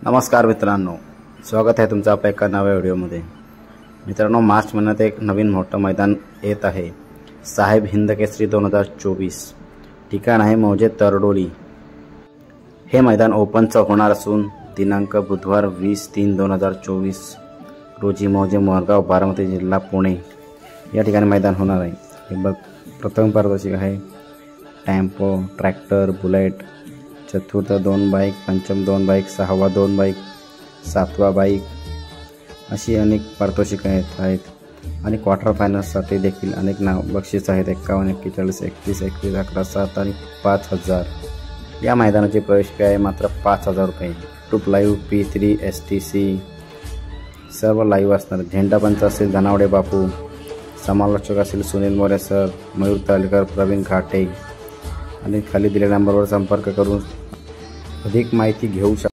नमस्कार मित्रांनो, स्वागत आहे तुमचं आपल्या एका नव्या व्हिडिओमध्ये। मित्रांनो, मार्च महिन्यात एक नवीन मोठं मैदान येत आहे, साहेब हिंद केसरी 2024। ठिकाण आहे मौजे तरडोली। हे मैदान ओपनचं होणार असून दिनांक बुधवार 20/3/2024 रोजी मौजे मोरगाव बारामती जिल्हा पुणे या ठिकाणी मैदान होणार आहे। हे बघ, प्रथम पारितोषिक आहे टेम्पो, ट्रॅक्टर, बुलेट, चतुर्थ 2 बाईक, पंचम 2 बाईक, सहावा 2 बाईक, सातवा बाईक, अशी अनेक पारितोषिके आहेत आणि क्वार्टर फायनल्ससाठी देखील अनेक बक्षीस आहेत। 51, 41, 31, 21, 11, 7 आणि 5000। या मैदानाची प्रवेश फी आहे मात्र 5000 रुपये। यूट्यूब लाईव्ह, P3, STC सर्व लाईव्ह असणार। झेंडापंच असेल धनावडे बापू, समालोचक असेल सुनील मोरे सर, मयूर तालकर, प्रवीण घाटे आणि खाली दिलेल्या नंबरवर संपर्क करून अधिक माहिती घेऊ शकता।